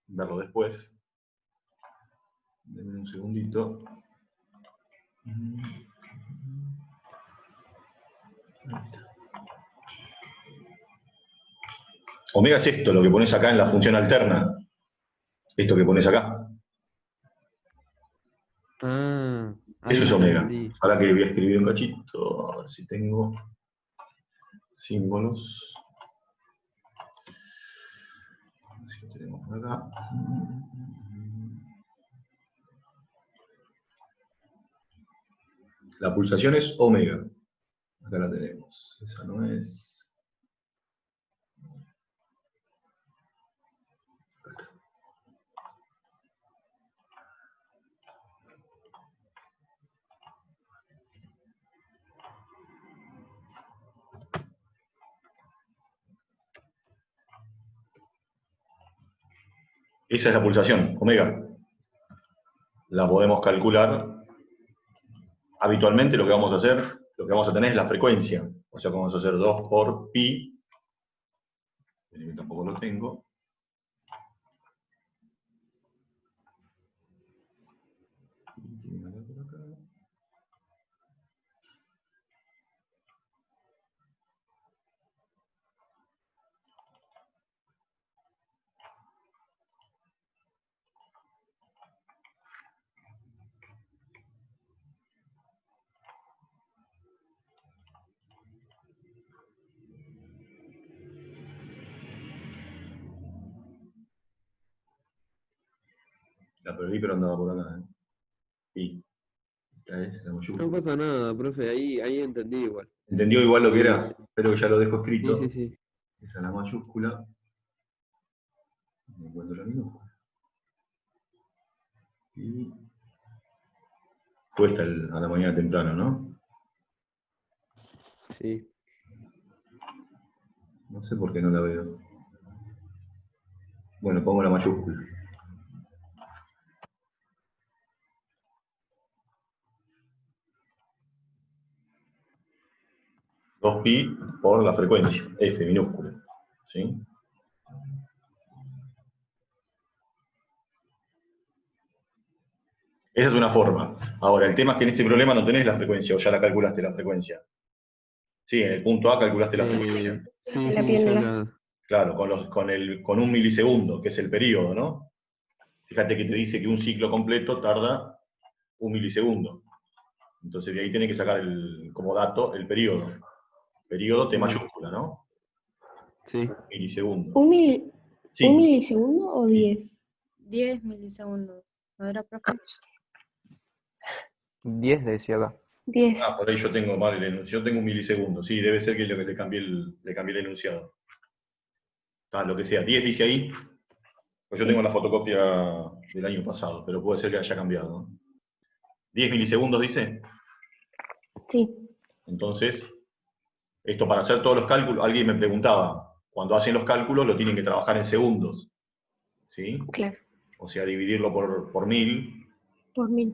verlo después. Denme un segundito. Omega es esto, lo que pones acá en la función alterna. Esto que pones acá. Ah, ahí Eso es omega. entendí. Ahora que voy a escribir un cachito, a ver si tengo símbolos. A ver si lo tenemos por acá. La pulsación es omega. Acá la tenemos. Esa no es. Esa es la pulsación, omega. La podemos calcular. Habitualmente lo que vamos a hacer, lo que vamos a tener es la frecuencia. O sea, vamos a hacer 2 por pi. Tampoco lo tengo. La perdí, pero andaba por acá. Pi. Esta es la mayúscula. No pasa nada, profe, ahí entendí igual. ¿Entendió igual lo que era? Sí. Espero que ya lo dejo escrito. Sí. Esa es la mayúscula. Me encuentro la minúscula. Y cuesta a la mañana temprano, ¿no? Sí. No sé por qué no la veo. Bueno, pongo la mayúscula. Dos pi por la frecuencia, F minúscula. ¿Sí? Esa es una forma. Ahora, el tema es que en este problema no tenés la frecuencia, o ya la calculaste la frecuencia. Sí, en el punto A calculaste la frecuencia. Sí, La ya piel la... Claro, con un milisegundo, que es el periodo, ¿no? Fíjate que te dice que un ciclo completo tarda un milisegundo. Entonces de ahí tenés que sacar como dato el periodo. Periodo T mayúscula, ¿no? Sí. Milisegundo. ¿Un Sí. milisegundo o 10? 10 milisegundos. ¿No era, profe? 10 decía acá. 10. Ah, por ahí yo tengo mal el enunciado. Yo tengo un milisegundo. Sí, debe ser que lo que le cambié el enunciado. Lo que sea. 10 dice ahí. Pues yo Sí. tengo la fotocopia del año pasado, pero puede ser que haya cambiado, ¿no? 10 milisegundos dice. Sí. Entonces, esto para hacer todos los cálculos, alguien me preguntaba, cuando hacen los cálculos lo tienen que trabajar en segundos. ¿Sí? Claro. O sea, dividirlo por 1000, Por 1000.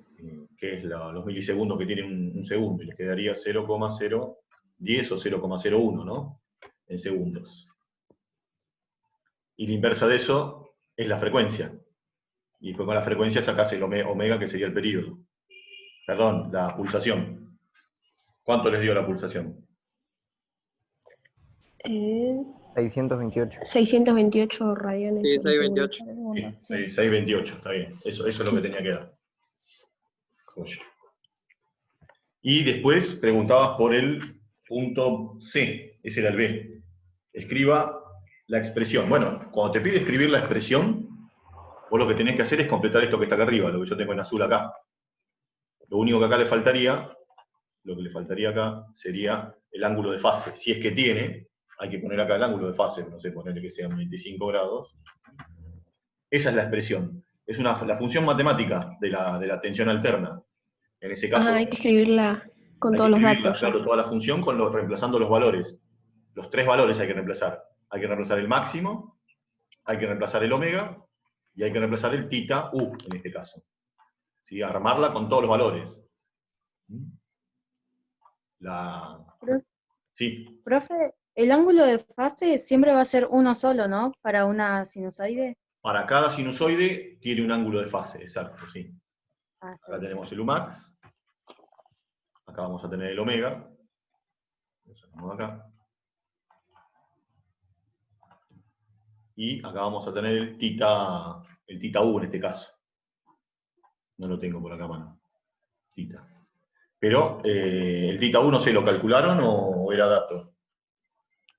que es los milisegundos que tiene un segundo, y les quedaría 0,010 o 0,01, ¿no? En segundos. Y la inversa de eso es la frecuencia. Y después con la frecuencia sacás el omega, que sería el periodo. Perdón, la pulsación. ¿Cuánto les dio la pulsación? 628. 628 radianes. Sí, por 628. segundo. Sí, 628, está bien. Eso es lo que tenía que dar. Joya. Y después preguntabas por el punto C, ese era el B. Escriba la expresión. Bueno, cuando te pide escribir la expresión, vos lo que tenés que hacer es completar esto que está acá arriba, lo que yo tengo en azul acá. Lo único que acá le faltaría, lo que le faltaría acá, sería el ángulo de fase. Si es que tiene, hay que poner acá el ángulo de fase, no sé, ponerle que sean 25 grados. Esa es la expresión. Es la función matemática de la tensión alterna. En ese caso, Hay que escribirla con hay todos que los escribirla, datos. claro, toda la función reemplazando los valores. Los 3 valores hay que reemplazar. Hay que reemplazar el máximo, hay que reemplazar el omega, y hay que reemplazar el tita u, en este caso. ¿Sí? Armarla con todos los valores. Sí. Profe, el ángulo de fase siempre va a ser uno solo, ¿no? Para una sinusoide. Para cada sinusoide tiene un ángulo de fase, exacto, sí. Ah, Acá tenemos el Umax. Acá vamos a tener el omega. Lo sacamos acá. Y acá vamos a tener el tita U en este caso. No lo tengo por acá a mano. Tita. Pero el tita U no sé, ¿lo calcularon o era dato?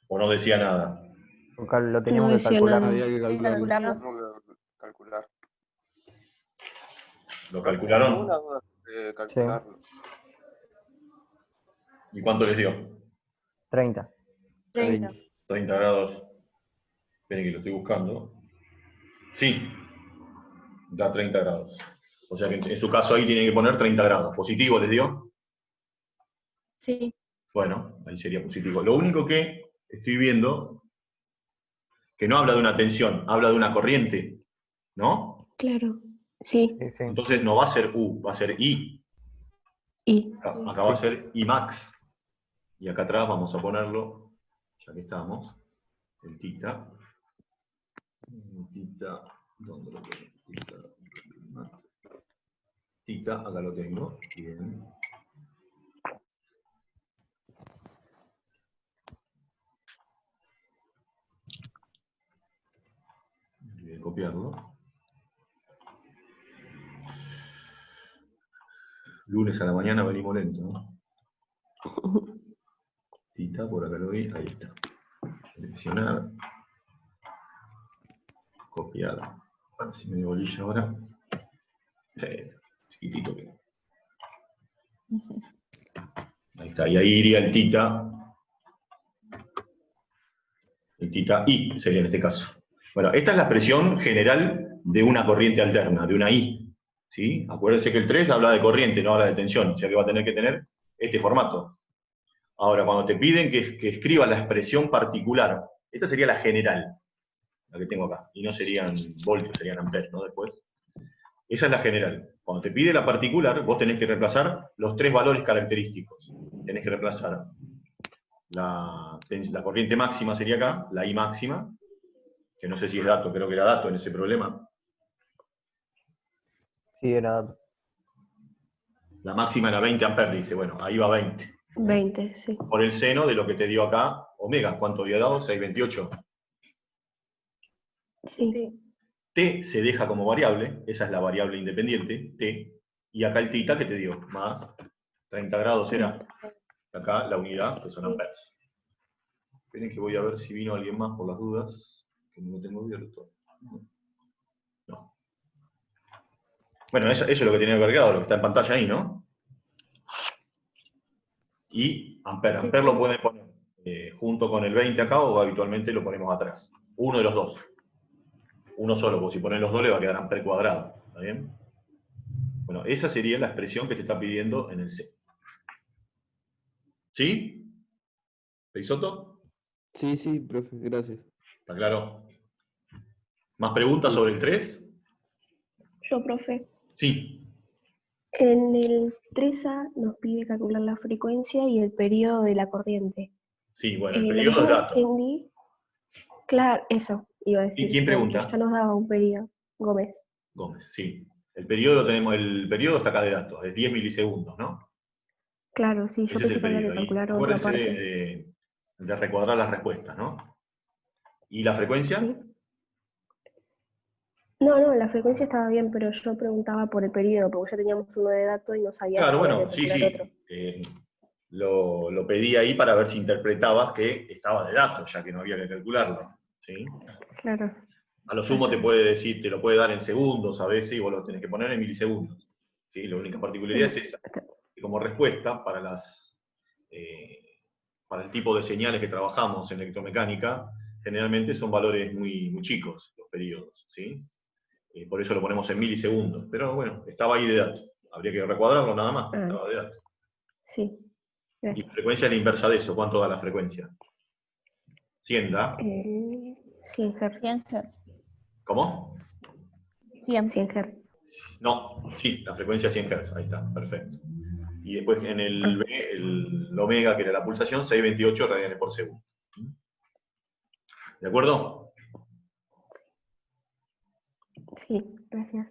¿O no decía nada? Lo teníamos No que decía calcular. nada. Había que calcularlo. calcularlo. Calcular. ¿Lo Tengo calcularon? una duda de calcularlo. ¿Y cuánto les dio? 30. 30. 30 grados. Esperen que lo estoy buscando. Sí, da 30 grados. O sea que en su caso ahí tiene que poner 30 grados. ¿Positivo les dio? Sí. Bueno, ahí sería positivo. Lo único que estoy viendo, que no habla de una tensión, habla de una corriente, ¿no? Claro. Sí. Sí, sí. Entonces no va a ser U, va a ser I. Y. Acá va a ser I max. Y acá atrás vamos a ponerlo, ya que estamos, el tita. Tita, ¿dónde lo tengo? Tita, acá lo tengo. Bien. Voy a copiarlo. Lunes a la mañana venimos lento, ¿no? Tita, por acá lo vi, ahí está. Seleccionar. Copiar. A ver si me dio bolilla ahora. Sí, chiquitito que. Ahí está, y ahí iría el tita. El tita I sería en este caso. Bueno, esta es la expresión general de una corriente alterna, de una I. ¿Sí? Acuérdense que el 3 habla de corriente, no habla de tensión, ya que va a tener que tener este formato. Ahora, cuando te piden que escribas la expresión particular, esta sería la general, la que tengo acá, y no serían voltios, serían amperes, ¿no? Después. Esa es la general. Cuando te pide la particular, vos tenés que reemplazar los 3 valores característicos. Tenés que reemplazar la corriente máxima sería acá, la I máxima, que no sé si es dato, creo que era dato en ese problema. Sí, era dato. La máxima era 20 amperes, dice, bueno, ahí va 20. 20, sí. Por el seno de lo que te dio acá, omega, ¿cuánto había dado? 628. Sí. Sí. T se deja como variable, esa es la variable independiente, T, y acá el tita que te dio, más 30 grados era. Acá la unidad, que son Sí. amperes. Esperen que voy a ver si vino alguien más por las dudas, que no lo tengo abierto. No. Bueno, eso es lo que tenía cargado, lo que está en pantalla ahí, ¿no? Y ampere. Ampere lo pueden poner junto con el 20 acá o habitualmente lo ponemos atrás. Uno de los dos. Uno solo, porque si ponen los dos le va a quedar ampere cuadrado. ¿Está bien? Bueno, esa sería la expresión que te está pidiendo en el C. ¿Sí? ¿Peisoto? Sí, sí, profe, gracias. ¿Está claro? ¿Más preguntas Sí. sobre el 3? Yo, profe. Sí. En el 3A nos pide calcular la frecuencia y el periodo de la corriente. Sí, bueno, el Lo que periodo yo es no dato. entendí, claro, eso iba a ¿Y decir, quién porque pregunta? ya nos daba un periodo, Gómez. Gómez, sí. El periodo está acá de datos, es 10 milisegundos, ¿no? Claro, sí, yo Ese es pensé el que había que periodo. Y calcular otra acuérdense parte. de recuadrar las respuestas, ¿no? ¿Y la frecuencia? ¿Sí? No, la frecuencia estaba bien, pero yo preguntaba por el periodo, porque ya teníamos uno de datos y no sabía Claro, si había que bueno, sí, calcular otro. sí. Lo pedí ahí para ver si interpretabas que estaba de datos, ya que no había que calcularlo. ¿Sí? Claro. A lo sumo te puede decir, te lo puede dar en segundos a veces y vos lo tenés que poner en milisegundos. ¿Sí? La única particularidad es esa. Que como respuesta para para el tipo de señales que trabajamos en electromecánica, generalmente son valores muy, muy chicos los periodos. ¿Sí? Por eso lo ponemos en milisegundos. Pero bueno, estaba ahí de datos. Habría que recuadrarlo nada más, estaba de datos. Sí, Y gracias. la frecuencia es la inversa de eso. ¿Cuánto da la frecuencia? 100 da. 100 Hz. 100 Hz. ¿Cómo? 100. 100 Hz. No, sí, la frecuencia es 100 Hz. Ahí está, perfecto. Y después en el B, el omega, que era la pulsación, 628 radianes por segundo. ¿De acuerdo? Sí, gracias.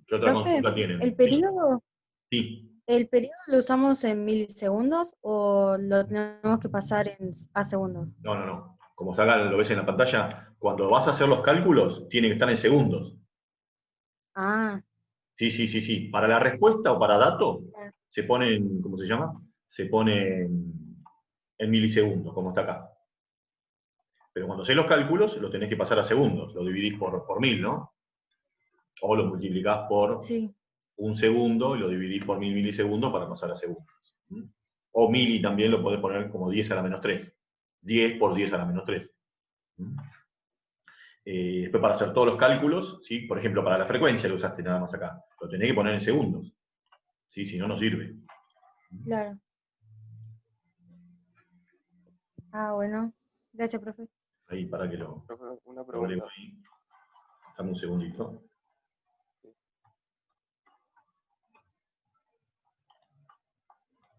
¿Qué otra Profe, consulta tienen? ¿el periodo, Sí. el periodo lo usamos en milisegundos o lo tenemos que pasar a segundos? No, no, no. Como está acá, lo ves en la pantalla, cuando vas a hacer los cálculos, tienen que estar en segundos. Ah, Sí, sí, sí, sí. Para la respuesta o para dato, Ah. se pone en, ¿cómo se llama? Se pone en milisegundos, como está acá. Pero cuando haces los cálculos, lo tenés que pasar a segundos. Lo dividís por 1000, ¿no? O lo multiplicás por sí, un segundo y lo dividís por 1000 milisegundos para pasar a segundos. ¿Mm? O mili también lo podés poner como 10 a la menos 3. 10 por 10 a la menos 3. ¿Mm? Después para hacer todos los cálculos, ¿sí? Por ejemplo, para la frecuencia lo usaste nada más acá. Lo tenés que poner en segundos. ¿Sí? Si no, no sirve. claro. Ah, bueno. Gracias, profe. Ahí, para que lo Profe, una agrego pregunta. ahí. Dame un segundito.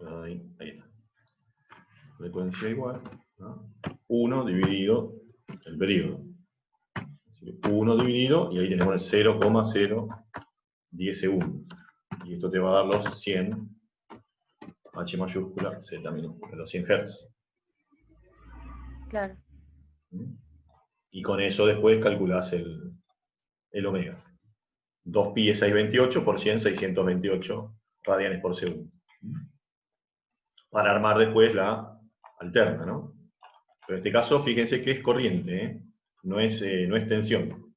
Ahí está. Frecuencia igual, ¿no? 1 dividido el periodo. 1 dividido, y ahí tenemos el 0,010 segundos. Y esto te va a dar los 100, H mayúscula, Z minúscula, los 100 Hz. Claro. Y con eso después calculás el omega. 2 pi es 628 por 100, 628 radianes por segundo. Para armar después la alterna, ¿no? Pero en este caso, fíjense que es corriente, ¿eh? No es tensión.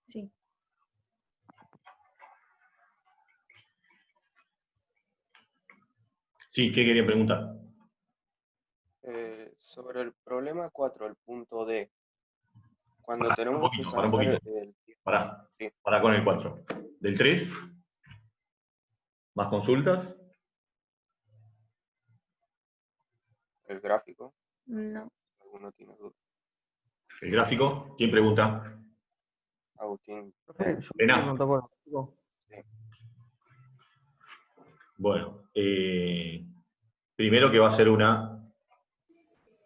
Sí. Sí, ¿qué querían preguntar? Sobre el problema 4, el punto D, cuando Pará un tenemos que poquito, pará un sacar poquito. el... Pará, Sí, pará con el 4. Del 3, más consultas. el gráfico, No. alguno tiene duda. El gráfico, ¿quién pregunta? Agustín, Profe, yo Vená. pregunto por el gráfico. sí. Bueno, primero que va a ser una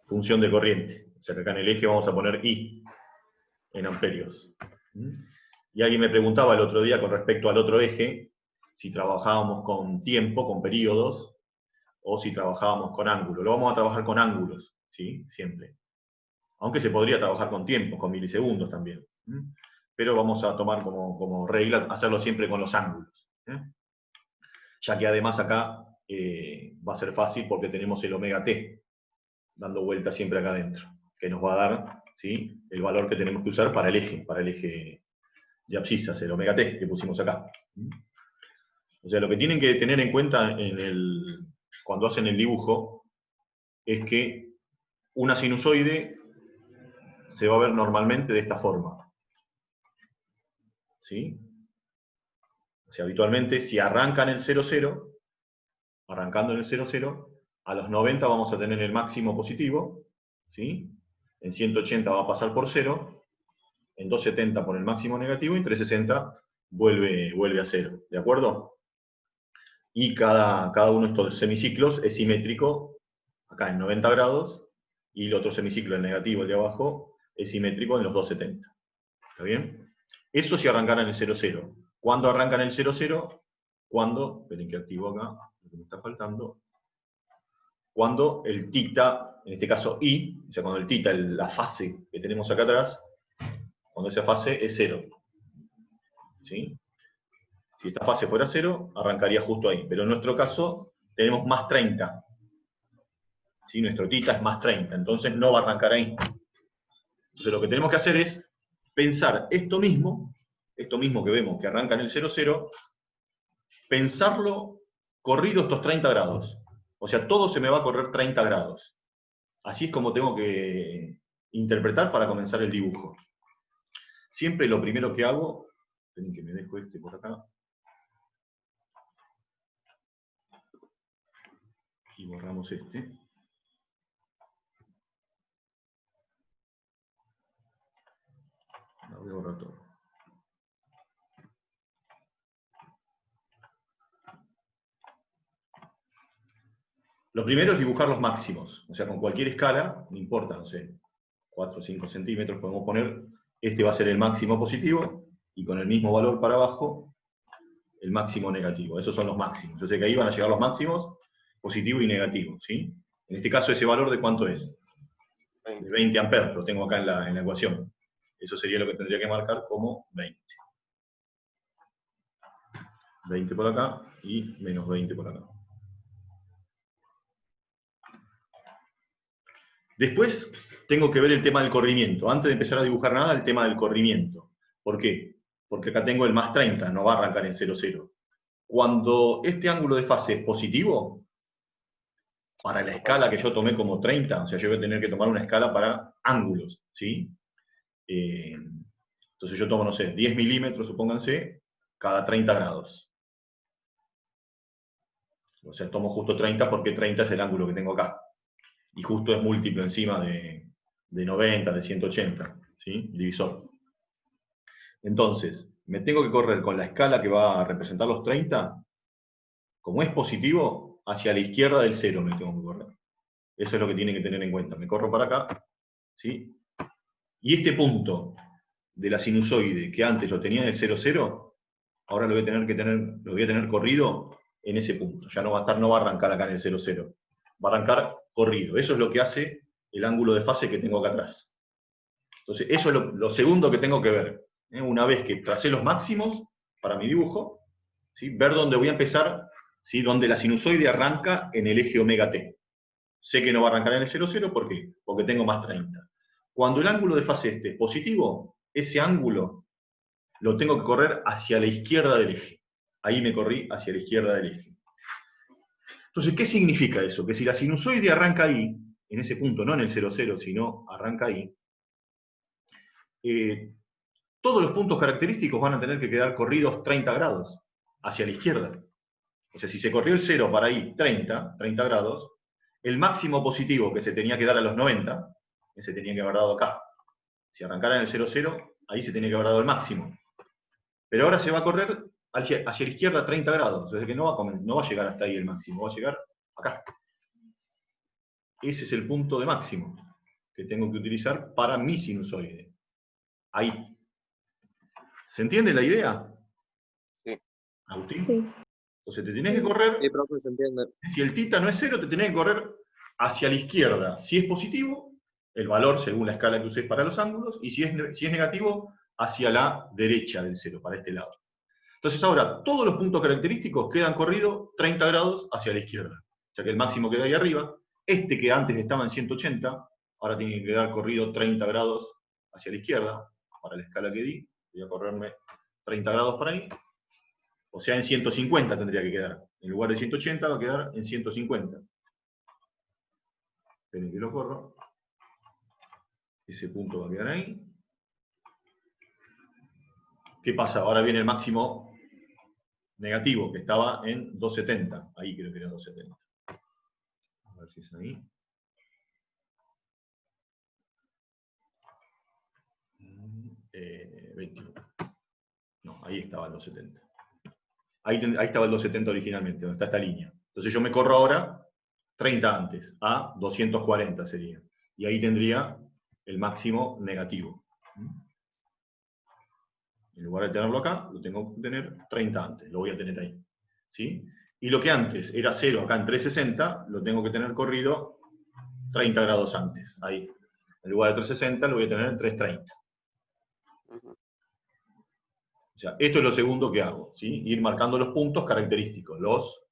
función de corriente. O sea que acá en el eje vamos a poner I en amperios. Y alguien me preguntaba el otro día con respecto al otro eje, si trabajábamos con tiempo, con periodos, o si trabajábamos con ángulos. Lo vamos a trabajar con ángulos, ¿sí? Siempre. Aunque se podría trabajar con tiempos, con milisegundos también. Pero vamos a tomar como regla hacerlo siempre con los ángulos. Ya que además acá va a ser fácil porque tenemos el omega t dando vuelta siempre acá adentro, que nos va a dar, ¿sí?, el valor que tenemos que usar para el eje de abscisas, el omega t que pusimos acá. O sea, lo que tienen que tener en cuenta cuando hacen el dibujo es que una sinusoide se va a ver normalmente de esta forma. ¿Sí? O sea, habitualmente, si arrancan el 0, 0, arrancando en el 0, 0, a los 90 vamos a tener el máximo positivo, ¿sí? En 180 va a pasar por 0, en 270 por el máximo negativo, y en 360 vuelve a 0, ¿de acuerdo? Y cada uno de estos semiciclos es simétrico, acá en 90 grados, y el otro semiciclo, el negativo, el de abajo, es simétrico en los 270. ¿Está bien? Eso si arrancaran el 0, 0. ¿Cuándo arrancan el 0, 0? Cuando, esperen que activo acá, lo que me está faltando, cuando el tita, en este caso I, o sea, cuando el tita, la fase que tenemos acá atrás, cuando esa fase es 0. ¿Sí? Si esta fase fuera 0, arrancaría justo ahí. Pero en nuestro caso, tenemos más 30. ¿Sí? Nuestro tita es más 30, entonces no va a arrancar ahí. Entonces lo que tenemos que hacer es pensar esto mismo que vemos que arranca en el 0, 0, pensarlo corrido estos 30 grados. O sea, todo se me va a correr 30 grados. Así es como tengo que interpretar para comenzar el dibujo. Siempre lo primero que hago, esperen que me dejo este por acá, y borramos este. Lo voy a borrar todo. Lo primero es dibujar los máximos. O sea, con cualquier escala, no importa, no sé, 4 o 5 centímetros, podemos poner este va a ser el máximo positivo, y con el mismo valor para abajo, el máximo negativo. Esos son los máximos. Yo sé que ahí van a llegar los máximos, positivo y negativo, ¿sí? En este caso, ese valor, ¿de cuánto es? De 20 amperes, lo tengo acá en la ecuación. Eso sería lo que tendría que marcar como 20. 20 por acá y menos 20 por acá. Después tengo que ver el tema del corrimiento. Antes de empezar a dibujar nada, el tema del corrimiento. ¿Por qué? Porque acá tengo el más 30, no va a arrancar en 0, 0. Cuando este ángulo de fase es positivo, para la escala que yo tomé como 30, o sea, yo voy a tener que tomar una escala para ángulos, ¿sí? Entonces yo tomo, no sé, 10 milímetros, supónganse, cada 30 grados. O sea, tomo justo 30 porque 30 es el ángulo que tengo acá. Y justo es múltiplo encima de 90, de 180, ¿sí? Divisor. Entonces, me tengo que correr con la escala que va a representar los 30, como es positivo, hacia la izquierda del 0 me tengo que correr. Eso es lo que tienen que tener en cuenta. Me corro para acá, ¿sí? Y este punto de la sinusoide, que antes lo tenía en el 0, 0, ahora lo voy a tener corrido en ese punto. Ya no va a arrancar acá en el 0, 0. Va a arrancar corrido. Eso es lo que hace el ángulo de fase que tengo acá atrás. Entonces, eso es lo segundo que tengo que ver. Una vez que tracé los máximos para mi dibujo, ¿sí? Ver dónde voy a empezar, ¿sí? Donde la sinusoide arranca en el eje omega t. Sé que no va a arrancar en el 0, 0, ¿por qué? Porque tengo más 30. Cuando el ángulo de fase este es positivo, ese ángulo lo tengo que correr hacia la izquierda del eje. Ahí me corrí hacia la izquierda del eje. Entonces, ¿qué significa eso? Que si la sinusoide arranca ahí, en ese punto, no en el 0, 0, sino arranca ahí, todos los puntos característicos van a tener que quedar corridos 30 grados hacia la izquierda. O sea, si se corrió el 0 para ahí 30 grados, el máximo positivo que se tenía que dar a los 90, se tenía que haber dado acá. Si arrancara en el 0, 0, ahí se tenía que haber dado el máximo. Pero ahora se va a correr hacia la izquierda 30 grados. O sea que no va a llegar hasta ahí el máximo, va a llegar acá. Ese es el punto de máximo que tengo que utilizar para mi sinusoide. Ahí. ¿Se entiende la idea? Sí. ¿Agustín? Sí. Entonces te tenés que correr, Sí, profe, se entiende. si el θ no es 0, te tenés que correr hacia la izquierda. Si es positivo, el valor según la escala que uses para los ángulos, y si es negativo, hacia la derecha del 0, para este lado. Entonces ahora, todos los puntos característicos quedan corridos 30 grados hacia la izquierda. O sea que el máximo queda ahí arriba. Este que antes estaba en 180, ahora tiene que quedar corrido 30 grados hacia la izquierda, para la escala que di. Voy a correrme 30 grados para ahí. O sea, en 150 tendría que quedar. En lugar de 180 va a quedar en 150. Esperen que lo corro. Ese punto va a quedar ahí. ¿Qué pasa? Ahora viene el máximo negativo, que estaba en 270. Ahí creo que era 270. A ver si es ahí. Eh, 21. No, ahí estaba el 270. Ahí estaba el 270 originalmente, donde está esta línea. Entonces yo me corro ahora 30 antes, a 240 sería. Y ahí tendría el máximo negativo. En lugar de tenerlo acá, lo tengo que tener 30 antes, lo voy a tener ahí. ¿Sí? Y lo que antes era 0 acá en 360, lo tengo que tener corrido 30 grados antes, ahí. En lugar de 360 lo voy a tener en 330. O sea, esto es lo segundo que hago, ¿sí? Ir marcando los puntos característicos, los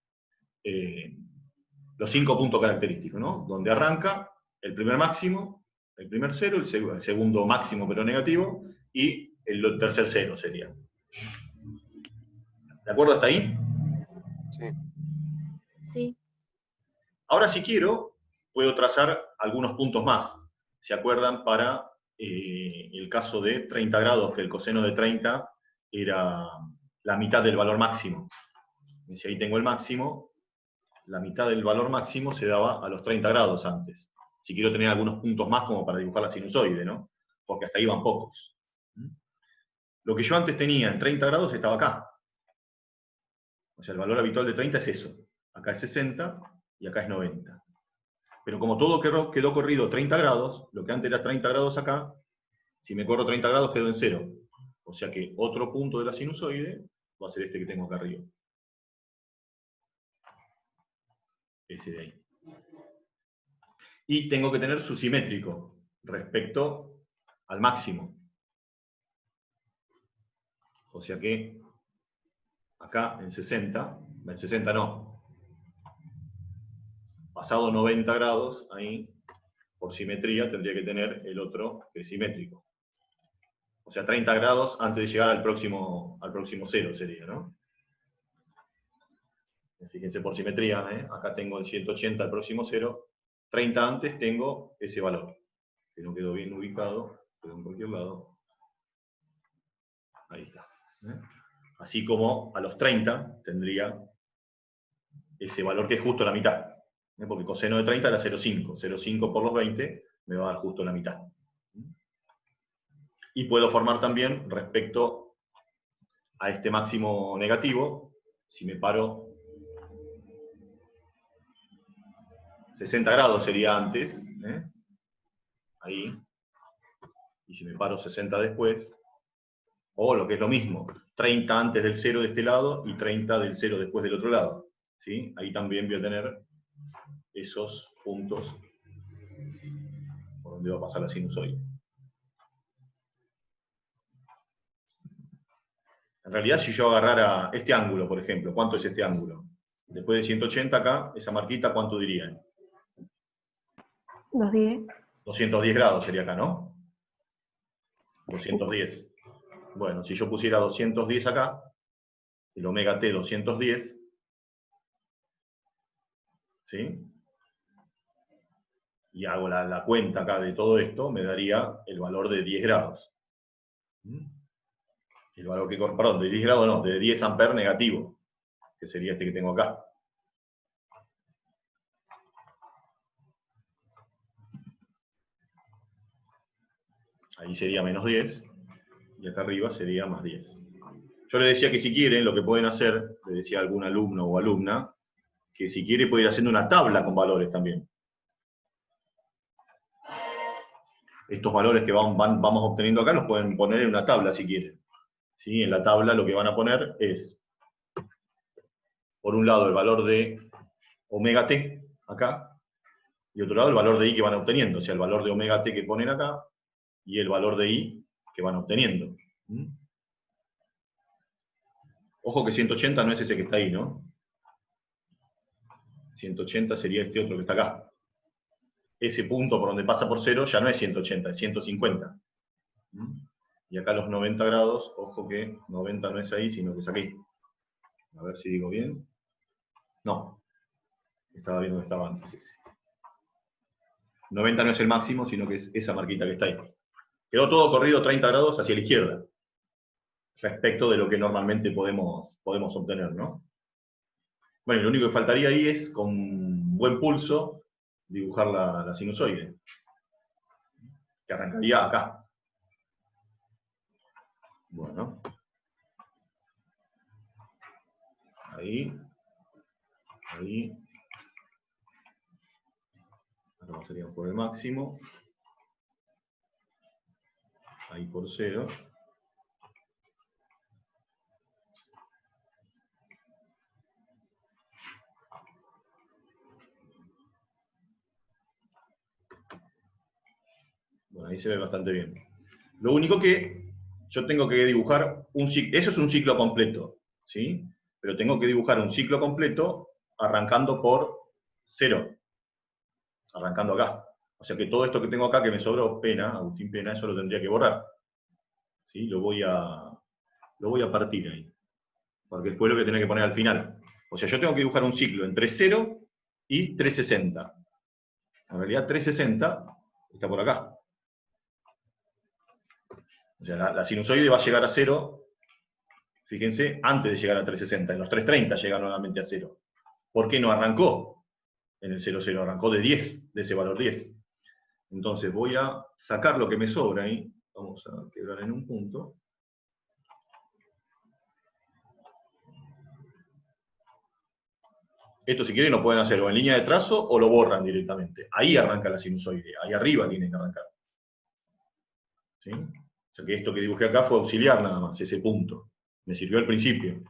5 puntos característicos, ¿no? Donde arranca el primer máximo, el primer 0, el segundo máximo pero negativo, y el tercer 0 sería. ¿De acuerdo hasta ahí? Sí. Sí. Ahora si quiero, puedo trazar algunos puntos más. ¿Se acuerdan? Para el caso de 30 grados, que el coseno de 30 era la mitad del valor máximo. Y si ahí tengo el máximo, la mitad del valor máximo se daba a los 30 grados antes. Si quiero tener algunos puntos más como para dibujar la sinusoide, ¿no? Porque hasta ahí van pocos. Lo que yo antes tenía en 30 grados estaba acá. O sea, el valor habitual de 30 es eso. Acá es 60 y acá es 90. Pero como todo quedó corrido 30 grados, lo que antes era 30 grados acá, Si me corro 30 grados quedo en 0. O sea que otro punto de la sinusoide va a ser este que tengo acá arriba. Ese de ahí. Y tengo que tener su simétrico respecto al máximo. O sea que acá en 60 no. Pasado 90 grados, ahí, por simetría, tendría que tener el otro que es simétrico. O sea, 30 grados antes de llegar al próximo 0 sería, ¿no? Fíjense por simetría, acá tengo el 180 al próximo 0. 30 antes tengo ese valor. Que no quedó bien ubicado, quedó en cualquier lado. Ahí está. Así como a los 30 tendría ese valor que es justo la mitad. Porque coseno de 30 era 0,5. 0,5 por los 20 me va a dar justo la mitad. Y puedo formar también respecto a este máximo negativo, si me paro 60 grados sería antes, ahí, y si me paro 60 después, o lo que es lo mismo, 30 antes del 0 de este lado y 30 del 0 después del otro lado. ¿Sí? Ahí también voy a tener esos puntos por donde va a pasar la sinusoide. En realidad, si yo agarrara este ángulo, por ejemplo, ¿cuánto es este ángulo? Después de 180 acá, esa marquita, ¿cuánto diría? 210. 210 grados sería acá, ¿no? 210. Bueno, si yo pusiera 210 acá, el omega t 210, ¿sí? Y hago la cuenta acá de todo esto, me daría el valor de 10 grados. El valor que, perdón, de 10 grados no, de 10 amperes negativo, que sería este que tengo acá. Ahí sería menos 10, y acá arriba sería más 10. Yo le decía que si quieren, lo que pueden hacer, le decía a algún alumno o alumna, que si quiere puede ir haciendo una tabla con valores también. Estos valores que vamos obteniendo acá los pueden poner en una tabla si quieren. ¿Sí? En la tabla lo que van a poner es, por un lado, el valor de omega t, acá, y otro lado el valor de i que van obteniendo, o sea, el valor de omega t que ponen acá, y el valor de i que van obteniendo. Ojo que 180 no es ese que está ahí, ¿no? 180 sería este otro que está acá. Ese punto por donde pasa por 0 ya no es 180, es 150. Y acá los 90 grados, ojo que 90 no es ahí, sino que es aquí. A ver si digo bien. No. Estaba viendo que estaba antes ese. 90 no es el máximo, sino que es esa marquita que está ahí. Quedó todo corrido 30 grados hacia la izquierda, respecto de lo que normalmente podemos obtener, ¿no? Bueno, lo único que faltaría ahí es, con buen pulso, dibujar la sinusoide, que arrancaría acá. Bueno. Ahí. Ahí. Ahora pasaríamos por el máximo. Ahí por 0. Bueno, ahí se ve bastante bien. Lo único que yo tengo que dibujar un ciclo, eso es un ciclo completo, ¿sí? Pero tengo que dibujar un ciclo completo arrancando por 0. Arrancando acá. O sea que todo esto que tengo acá, que me sobró, Pena, Agustín Pena, eso lo tendría que borrar. ¿Sí? Lo voy a partir ahí. Porque después lo voy a tener que poner al final. O sea, yo tengo que dibujar un ciclo entre 0 y 360. En realidad 360 está por acá. O sea, la sinusoide va a llegar a 0, fíjense, antes de llegar a 360. En los 330 llega nuevamente a 0. ¿Por qué no arrancó en el 0, 0? Arrancó de 10, de ese valor 10. Entonces voy a sacar lo que me sobra ahí. Vamos a quebrar en un punto. Esto, si quieren, lo pueden hacer o en línea de trazo o lo borran directamente. Ahí arranca la sinusoide. Ahí arriba tiene que arrancar. ¿Sí? O sea que esto que dibujé acá fue auxiliar nada más, ese punto. Me sirvió al principio.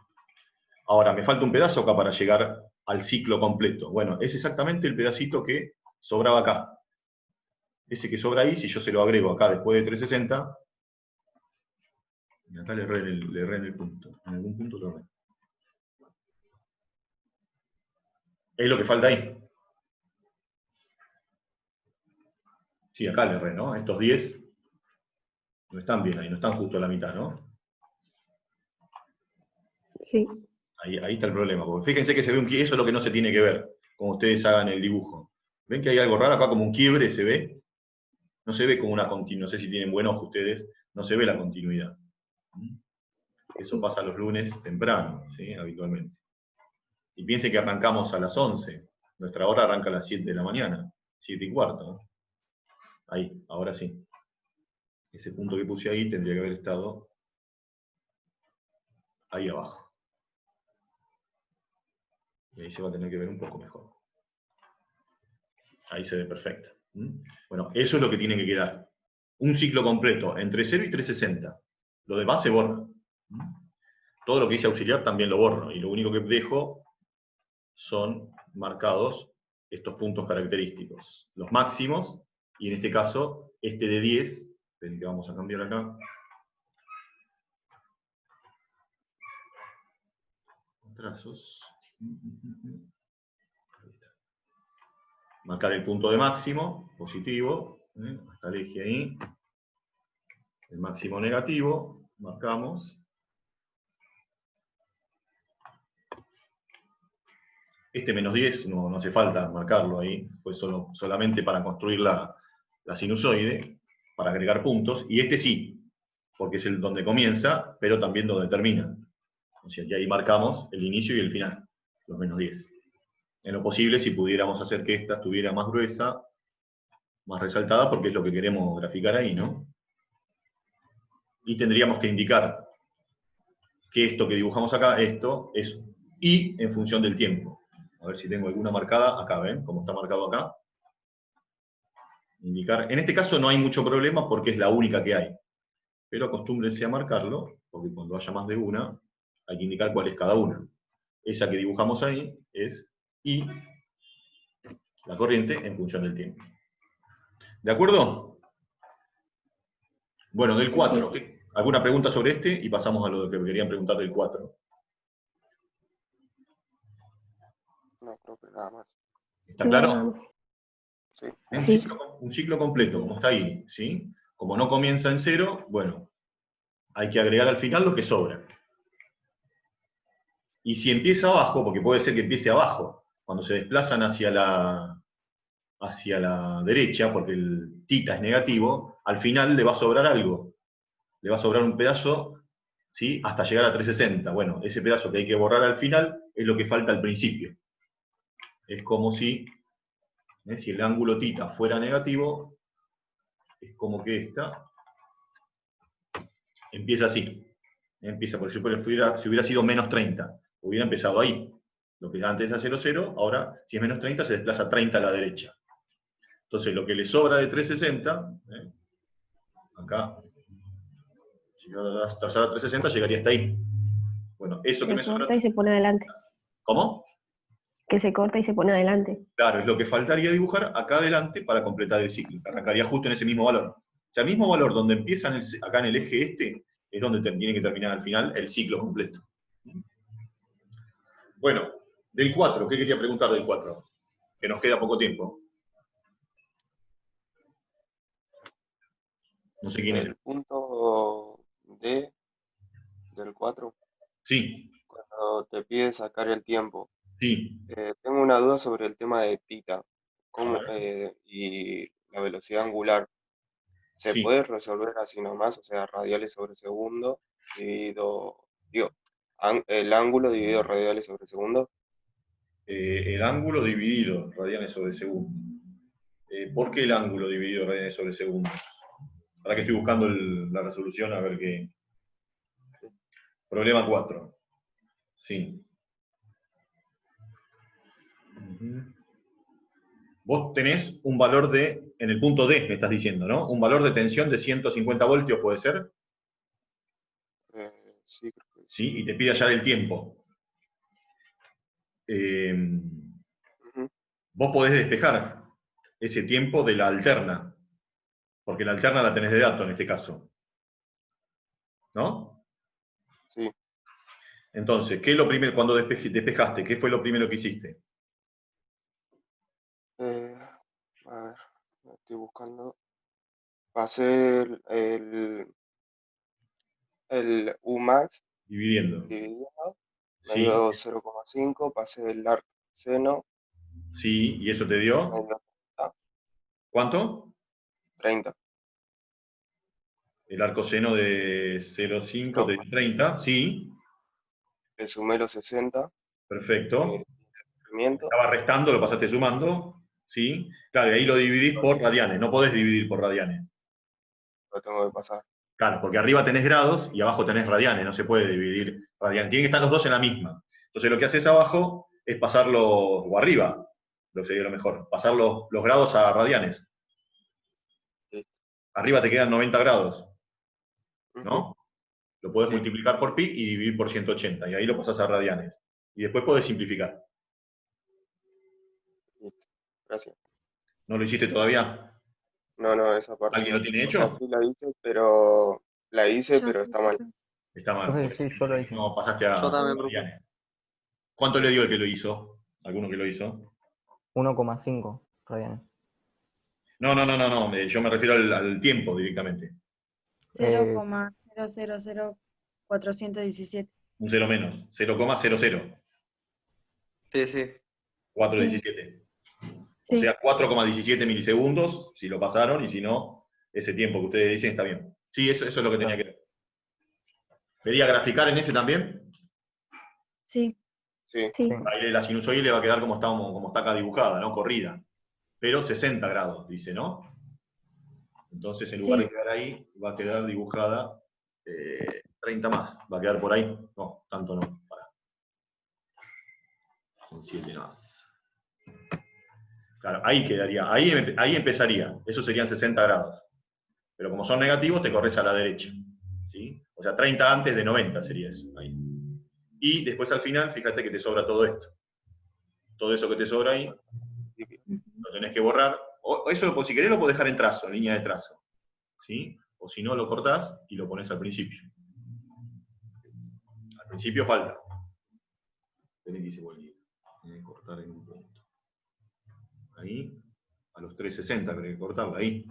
Ahora, me falta un pedazo acá para llegar al ciclo completo. Bueno, es exactamente el pedacito que sobraba acá. Ese que sobra ahí, si yo se lo agrego acá después de 360, y acá le erré en el punto. En algún punto lo erré. Es lo que falta ahí. Sí, acá le erré, ¿no? Estos 10 no están bien ahí, no están justo a la mitad, ¿no? Sí. Ahí está el problema, porque fíjense que se ve un quiebre, eso es lo que no se tiene que ver, como ustedes hagan el dibujo. ¿Ven que hay algo raro acá, como un quiebre, se ve? No se ve como una continuidad, no sé si tienen buen ojo ustedes, no se ve la continuidad. Eso pasa los lunes temprano, ¿sí? Habitualmente. Y piensen que arrancamos a las 11, nuestra hora arranca a las 7 de la mañana, 7:15, ¿no? Ahí, ahora sí. Ese punto que puse ahí tendría que haber estado ahí abajo. Y ahí se va a tener que ver un poco mejor. Ahí se ve perfecto. Bueno, eso es lo que tiene que quedar. Un ciclo completo entre 0 y 360. Lo demás se borra. Todo lo que dice auxiliar también lo borro. Y lo único que dejo son marcados estos puntos característicos. Los máximos, y en este caso, este de 10, el que vamos a cambiar acá. Trazos. Ahí está. Marcar el punto de máximo, positivo, hasta el eje ahí. El máximo negativo, marcamos. Este menos 10 no hace falta marcarlo ahí, pues solamente para construir la sinusoide, para agregar puntos, y este sí, porque es el donde comienza, pero también donde termina. O sea que ahí marcamos el inicio y el final, los menos 10. En lo posible, si pudiéramos hacer que esta estuviera más gruesa, más resaltada, porque es lo que queremos graficar ahí, ¿no? Y tendríamos que indicar que esto que dibujamos acá, esto es y en función del tiempo. A ver si tengo alguna marcada acá, ¿ven? Como está marcado acá. Indicar. En este caso no hay mucho problema porque es la única que hay. Pero acostúmbrense a marcarlo, porque cuando haya más de una, hay que indicar cuál es cada una. Esa que dibujamos ahí es I, la corriente, en función del tiempo. ¿De acuerdo? Bueno, del Sí, 4. sí. ¿Alguna pregunta sobre este? Y pasamos a lo que querían preguntar del 4. No, creo que nada más. ¿Está Nada claro? más. Sí. Sí. Un ciclo completo, como está ahí, ¿sí? Como no comienza en 0, bueno, hay que agregar al final lo que sobra. Y si empieza abajo, porque puede ser que empiece abajo, cuando se desplazan hacia la derecha, porque el tita es negativo, al final le va a sobrar algo. Le va a sobrar un pedazo, ¿sí? Hasta llegar a 360. Bueno, ese pedazo que hay que borrar al final es lo que falta al principio. Es como si el ángulo tita fuera negativo, es como que esta empieza así. Empieza, por ejemplo, si hubiera sido menos 30, hubiera empezado ahí. Lo que antes era 0, 0, ahora si es menos 30 se desplaza 30 a la derecha. Entonces lo que le sobra de 360, acá, si yo trazara 360 llegaría hasta ahí. Bueno, eso que Se me sobra... corta y se pone adelante. ¿Cómo? Que se corta y se pone adelante. Claro, es lo que faltaría dibujar acá adelante para completar el ciclo. Arrancaría justo en ese mismo valor. O sea, el mismo valor donde empieza acá en el eje este, es donde tiene que terminar al final el ciclo completo. Bueno, del 4, ¿qué quería preguntar del 4? Que nos queda poco tiempo. No sé quién es. El punto D del 4, Sí, cuando te pide sacar el tiempo. sí. Tengo una duda sobre el tema de tita A ver. y la velocidad angular. ¿Se Sí. puede resolver así nomás? O sea, radiales sobre segundo dividido, digo, el ángulo dividido radiales sobre segundo. El ángulo dividido, radianes sobre segundo. ¿Por qué el ángulo dividido radianes sobre segundo? Ahora que estoy buscando la resolución, a ver qué. Problema 4. Sí. Vos tenés un valor de en el punto D, me estás diciendo, ¿no? Un valor de tensión de 150 voltios puede ser, Sí, creo que sí. ¿sí? Y te pide hallar el tiempo. Ujú. Vos podés despejar ese tiempo de la alterna, porque la alterna la tenés de dato en este caso, ¿no? Sí. Entonces, ¿qué es lo primero, cuando despejaste, qué fue lo primero que hiciste? A ver, lo estoy buscando. Pasé el Umax Dividiendo. dividido, me Sí, dio 0,5, pasé el arc seno, sí, y eso te me dio, dio ¿cuánto? 30. El arco seno de 0,5 te No, dio 30, sí, le sumé los 60 perfecto. de movimiento, Estaba restando, lo pasaste sumando, sí. Claro, y ahí lo dividís por radianes, no podés dividir por radianes. lo tengo que pasar. Claro, porque arriba tenés grados y abajo tenés radianes, no se puede dividir radianes. Tienen que estar los dos en la misma. Entonces lo que haces abajo es pasarlos, o arriba, lo que sería lo mejor, pasar los grados a radianes. Listo. Arriba te quedan 90 grados, Ujú. ¿no? Lo podés Sí. multiplicar por pi y dividir por 180, y ahí lo pasás a radianes. Y después podés simplificar. Listo. Gracias. ¿No lo hiciste todavía? No, esa parte ¿Alguien lo no. tiene O sea, hecho? sí la hice, Yo pero sí, está mal. profe. Está mal, Profe, porque sí, yo lo hice. no pasaste Yo a también, profe. radianes. ¿Cuánto le dio el que lo hizo? ¿Alguno que lo hizo? 1,5 radianes. No, yo me refiero al tiempo directamente. 0,000417. Un cero menos. 0,00. Sí, sí. 4,17. O Sí, sea, 4,17 milisegundos, si lo pasaron, y si no, ese tiempo que ustedes dicen está bien. Sí, eso es lo que tenía que ver. ¿Quería graficar en ese también? sí, Sí. Sí, Sí. Ahí la sinusoide le va a quedar como está acá dibujada, ¿no? Corrida. Pero 60 grados, dice, ¿no? Entonces, en lugar de sí. quedar ahí, va a quedar dibujada 30 más. Va a quedar por ahí. No, tanto no. Pará. Son 7 más. Claro, ahí quedaría. Ahí empezaría. Eso serían 60 grados. Pero como son negativos, te corres a la derecha. ¿Sí? O sea, 30 antes de 90 sería eso. Ahí. Y después al final, fíjate que te sobra todo esto. Todo eso que te sobra ahí, Ujú. lo tenés que borrar. O eso, si querés, lo podés dejar en trazo, en línea de trazo. ¿Sí? O si no, lo cortás y lo pones al principio. Al principio falta. Tenés que irse volviendo. Tenés que cortar en un punto. Ahí. A los 360 tenés que cortarlo, ahí.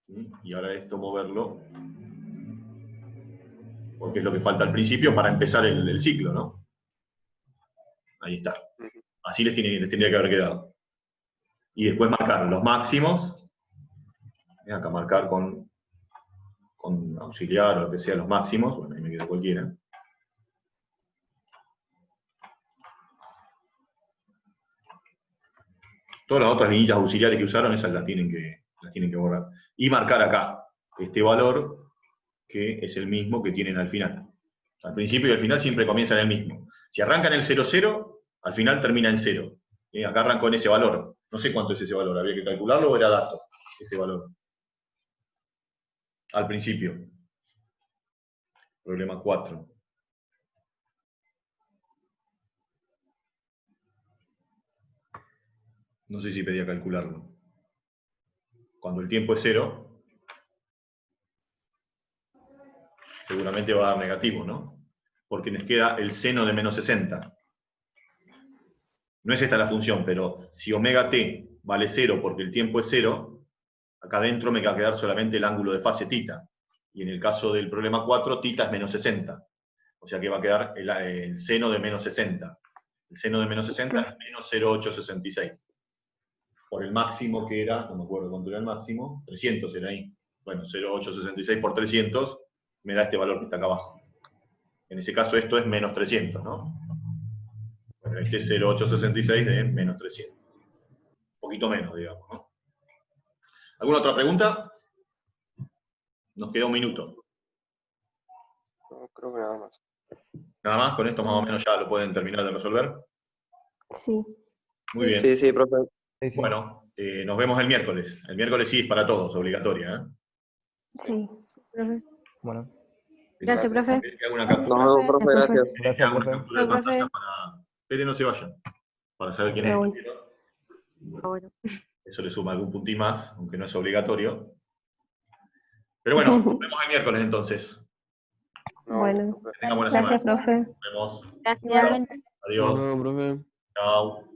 ¿Sí? Y ahora esto moverlo. Porque es lo que falta al principio para empezar el ciclo, ¿no? Ahí está. Ujú. Así les tendría que haber quedado. Y después marcar los máximos. Acá marcar con auxiliar o lo que sea los máximos. Bueno, ahí me queda cualquiera. Todas las otras líneas auxiliares que usaron, esas las tienen que borrar. Y marcar acá este valor, que es el mismo que tienen al final. Al principio y al final siempre comienzan el mismo. Si arrancan el 0,0, al final termina en 0. Acá arrancan con ese valor. No sé cuánto es ese valor, había que calcularlo o era dato, ese valor. Al principio. Problema 4. No sé si pedía calcularlo. Cuando el tiempo es 0, seguramente va a dar negativo, ¿no? Porque nos queda el seno de menos 60. No es esta la función, pero si omega t vale 0 porque el tiempo es 0, acá adentro me va a quedar solamente el ángulo de fase tita. Y en el caso del problema 4, tita es menos 60. O sea que va a quedar el seno de menos 60. El seno de menos 60 es menos 0,866. Por el máximo que era, no me acuerdo cuánto era el máximo, 300 era ahí. Bueno, 0,866 por 300 me da este valor que está acá abajo. En ese caso esto es menos 300, ¿no? Bueno, este es 0,866 de menos 300. Un poquito menos, digamos, ¿no? ¿Alguna otra pregunta? Nos queda un minuto. No, creo que nada más. Nada más, con esto más o menos ya lo pueden terminar de resolver. sí. Muy Sí. bien. Sí, sí, profe. Sí, sí. Bueno, nos vemos el miércoles. El miércoles sí es para todos, obligatoria. Sí. Sí, profe. Bueno, Gracias, profe. Que haga una Gracias, captura, Nos vemos, profe, gracias. que gracias, haga una profe. captura de Profe. pantalla para... Esperen, no se vayan. Para saber quién es. Pero bueno. Ah, bueno. Eso le suma algún puntín más, aunque no es obligatorio. Pero bueno, nos vemos el miércoles entonces. No, Bueno, profe. Que tengan buena gracias, semana. profe. Nos vemos. Gracias. Nos Adiós. vemos, profe. Chao.